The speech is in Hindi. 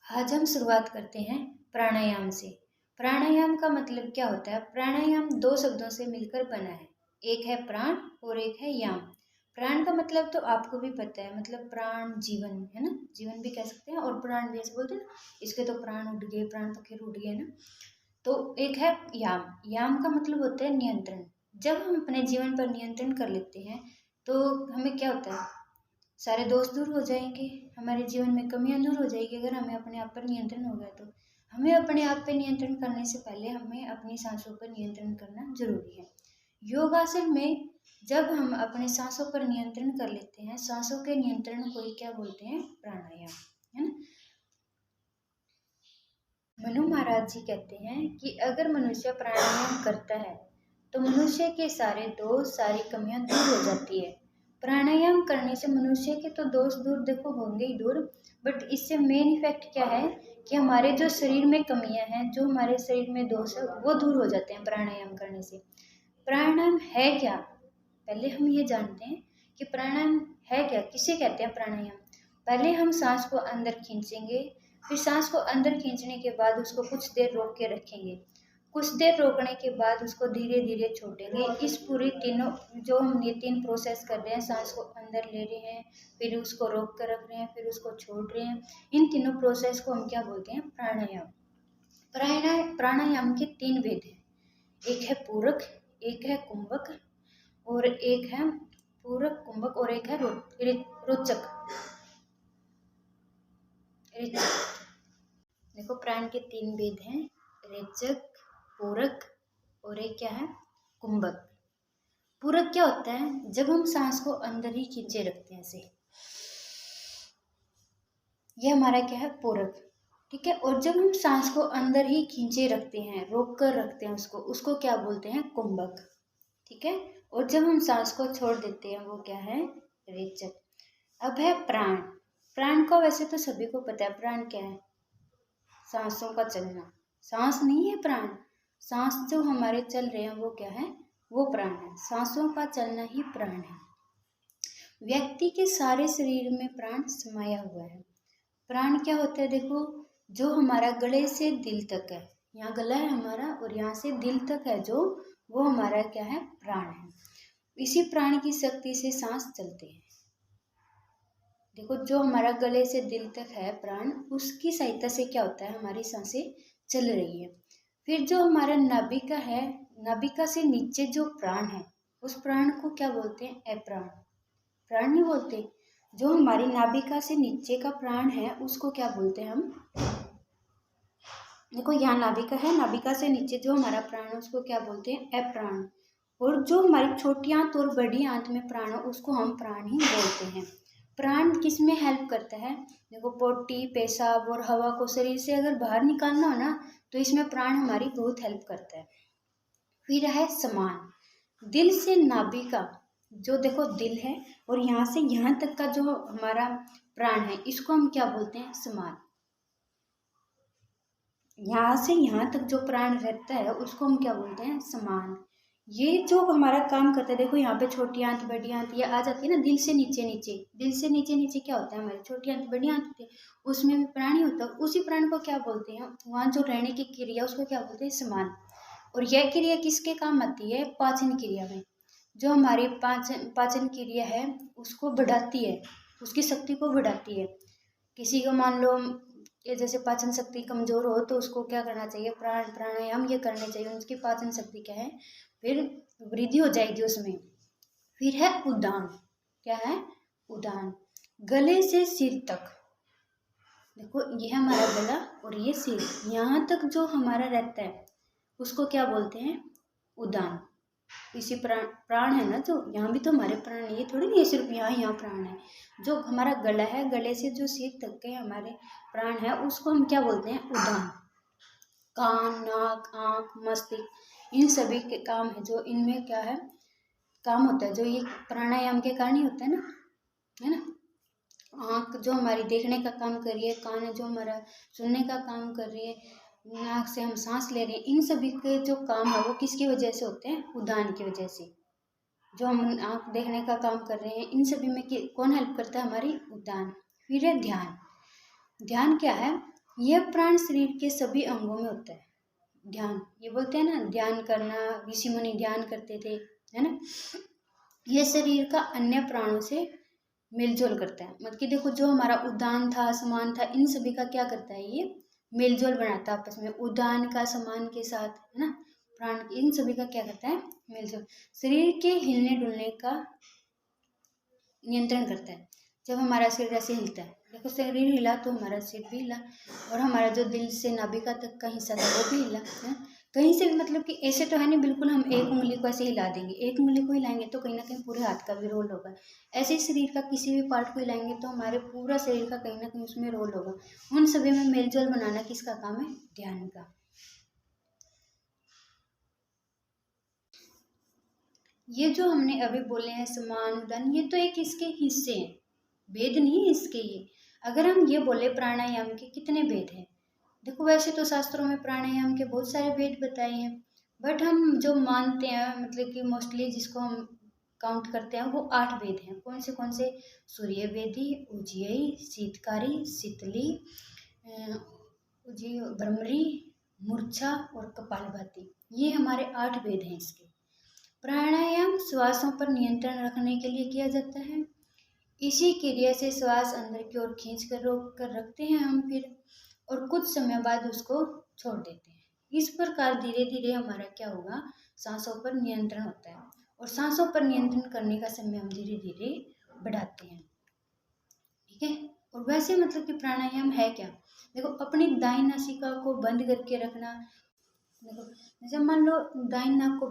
आज हम शुरुआत करते हैं प्राणायाम से। प्राणायाम का मतलब क्या होता है? प्राणायाम दो शब्दों से मिलकर बना है, एक है प्राण और एक है याम। प्राण का मतलब तो आपको भी पता है, मतलब प्राण जीवन है ना, जीवन भी कह सकते हैं और प्राण भी ऐसे बोलते हैं ना, इसके तो प्राण उठ गए, प्राण पखेरु उठ गए ना। तो एक है याम। याम का मतलब होता है नियंत्रण। जब हम अपने जीवन पर नियंत्रण कर लेते हैं तो हमें क्या होता है, सारे दोष दूर हो जाएंगे, हमारे जीवन में कमियां दूर हो जाएगी। अगर हमें अपने आप पर नियंत्रण हो गया तो हमें अपने आप पर नियंत्रण करने से पहले हमें अपनी सांसों पर नियंत्रण करना जरूरी है। योगासन में जब हम अपने सांसों पर नियंत्रण कर लेते हैं, सांसों के नियंत्रण को ही क्या बोलते हैं? प्राणायाम, है ना। मनु महाराज जी कहते हैं कि अगर मनुष्य प्राणायाम करता है तो मनुष्य के सारे दोष, सारी कमियां दूर हो जाती है। प्राणायाम करने से मनुष्य के तो दोष दूर देखो होंगे ही दूर, बट इससे मेन इफेक्ट क्या है कि हमारे जो शरीर में कमियां हैं, जो हमारे शरीर में दोष है, वो दूर हो जाते हैं प्राणायाम करने से। प्राणायाम है क्या? पहले हम ये जानते हैं कि प्राणायाम है क्या, किसे कहते हैं प्राणायाम। पहले हम सांस को अंदर खींचेंगे, फिर सांस को अंदर खींचने के बाद उसको कुछ देर रोक के रखेंगे, कुछ देर रोकने के बाद उसको धीरे धीरे छोड़ेंगे। इस पूरी तीनों जो हम ये तीन प्रोसेस कर रहे हैं, सांस को अंदर ले रहे हैं, फिर उसको रोक कर रख रहे हैं, फिर उसको छोड़ रहे हैं, इन तीनों प्रोसेस को हम क्या बोलते हैं? प्राणायाम। प्राणायाम के तीन भेद हैं, एक है पूरक, एक है कुंभक और एक है पूरक कुंभक और एक है रोचक। देखो प्राण के तीन भेद हैं, रेचक, पूरक और एक क्या है? कुंभक। पूरक क्या होता है? जब हम सांस को अंदर ही खींचे रखते हैं ऐसे, ये हमारा क्या है? पूरक। ठीक है। और जब हम सांस को अंदर ही खींचे रखते हैं, रोक कर रखते हैं उसको क्या बोलते हैं? कुंभक। ठीक है। और जब हम सांस को छोड़ देते हैं वो क्या है? रेचक। अब है प्राण। प्राण को वैसे तो सभी को पता है, प्राण क्या है? सांसों का चलना। सांस नहीं है प्राण, सांस जो हमारे चल रहे हैं वो क्या है? वो प्राण है। सांसों का चलना ही प्राण है। व्यक्ति के सारे शरीर में प्राण समाया हुआ है। प्राण क्या होता है? देखो, जो हमारा गले से दिल तक है, यहाँ गला है हमारा और यहाँ से दिल तक है जो, वो हमारा क्या है? प्राण है। इसी प्राण की शक्ति से सांस चलते हैं। देखो, जो हमारा गले से दिल तक है प्राण, उसकी सहायता से क्या होता है? हमारी सांसें चल रही है। फिर जो हमारा नाभिका है, नाभिका से नीचे जो प्राण है, उस प्राण को क्या बोलते हैं? अप्राण। प्राण नहीं बोलते। जो हमारी नाभिका से नीचे का प्राण है उसको क्या बोलते हैं हम? देखो, यहाँ नाभिका है, नाभिका से नीचे जो हमारा प्राण है उसको क्या बोलते हैं? अप्राण। और जो हमारी छोटी आंत और बड़ी आंत में प्राण है उसको हम प्राण ही बोलते हैं। प्राण किस में हेल्प करता है? देखो, पोटी, पेशाब और हवा को शरीर से अगर बाहर निकालना हो ना, तो इसमें प्राण हमारी बहुत हेल्प करता है। फिर है समान। दिल से नाभिका, जो देखो दिल है और यहाँ से यहाँ तक का जो हमारा प्राण है, इसको हम क्या बोलते हैं? समान। यहाँ से यहाँ तक जो प्राण रहता है उसको हम क्या बोलते हैं? समान। ये जो हमारा काम करता है, देखो यहाँ पे छोटी आंत, बड़ी आंत ये आ जाती है ना, दिल से नीचे नीचे। दिल से नीचे नीचे क्या होता है? हमारी छोटी आंत, बड़ी आंत होती है, उसमें भी प्राण ही होता है। उसी प्राण को क्या बोलते हैं? वहाँ जो रहने की क्रिया उसको क्या बोलते हैं? समान। और यह क्रिया किसके काम आती है? पाचन क्रिया में। जो हमारी पाचन क्रिया है उसको बढ़ाती है, उसकी शक्ति को बढ़ाती है। किसी को मान लो ये जैसे पाचन शक्ति कमजोर हो तो उसको क्या करना चाहिए? प्राणायाम ये करने चाहिए, उसकी पाचन शक्ति क्या है? फिर वृद्धि हो जाएगी उसमें। फिर है उदान। क्या है? उदान। गले से सिर तक, देखो ये है हमारा गला और ये सिर, यहाँ तक जो हमारा रहता है उसको क्या बोलते हैं? उदान। इसी प्राण है ना, जो यहाँ भी तो हमारे प्राण है, ये थोड़ी नहीं है सिर्फ यहाँ प्राण है। जो हमारा गला है, गले से जो सिर तक के हमारे प्राण है उसको हम क्या बोलते हैं? उदान। कान, नाक, आँख, मस्तिष्क, इन सभी के काम है, जो इनमें क्या है? काम होता है, जो ये प्राणायाम के कारण ही होता है ना। आँख जो हमारी देखने का काम कर रही है, कान है जो हमारा सुनने का काम कर रही है, नाक से हम सांस ले रहे हैं, इन सभी के जो काम है वो किसकी वजह से होते हैं? उदान की वजह से। जो हम आँख देखने का काम कर रहे हैं, इन सभी में कौन हेल्प करता है? हमारी उदान। फिर है ध्यान। ध्यान क्या है? यह प्राण शरीर के सभी अंगों में होता है। ध्यान, ये बोलते हैं ना ध्यान करना, ऋषि मुनि ध्यान करते थे, है ना। यह शरीर का अन्य प्राणों से मेलजोल करता है। मतलब कि देखो, जो हमारा उदान था, समान था, इन सभी का क्या करता है, ये मेलजोल बनाता है आपस में, उदान का समान के साथ, है ना। प्राण, इन सभी का क्या करता है, मेलजोल। शरीर के हिलने डुलने का नियंत्रण करता है। जब हमारा शरीर ऐसे हिलता है, देखो शरीर हिला तो हमारा सिर भी हिला, और हमारा जो दिल से नाभिका तक का हिस्सा था वो भी हिला, है। कहीं से भी, मतलब कि ऐसे तो है नहीं बिल्कुल हम एक उंगली को ऐसे हिला देंगे, एक उंगली को हिलाएंगे तो कहीं ना कहीं पूरे हाथ का भी रोल होगा। ऐसे ही शरीर का किसी भी पार्ट को हिलाएंगे तो हमारे पूरा शरीर का कहीं ना कहीं उसमें रोल होगा। उन सभी में मेलजोल बनाना किसका काम है, ध्यान का। ये जो हमने अभी बोले हैं समान उदान, ये तो एक इसके हिस्से हैं, भेद नहीं है इसके ये। अगर हम ये बोले प्राणायाम के कितने भेद हैं, देखो वैसे तो शास्त्रों में प्राणायाम के बहुत सारे भेद बताए हैं, बट हम जो मानते हैं, मतलब कि मोस्टली जिसको हम काउंट करते हैं, वो 8 भेद हैं। कौन से? सूर्य वेदी, उजियई, शीतकारी, शीतली, भ्रमरी, मूर्छा और कपालभाति। ये हमारे 8 भेद हैं इसके। प्राणायाम श्वासों पर नियंत्रण रखने के लिए किया जाता है। इसी क्रिया से श्वास अंदर की ओर खींच कर रोक कर रखते हैं हम फिर, और कुछ समय बाद उसको छोड़ देते हैं। इस प्रकार धीरे धीरे हमारा क्या होगा, सांसों पर नियंत्रण होता है, और सांसों पर नियंत्रण करने का समय हम धीरे धीरे बढ़ाते हैं। ठीक है। और वैसे मतलब कि प्राणायाम है क्या, देखो अपनी दाहिनी नासिका को बंद करके रखना। देखो जैसे मान लो दाहिनी नाक को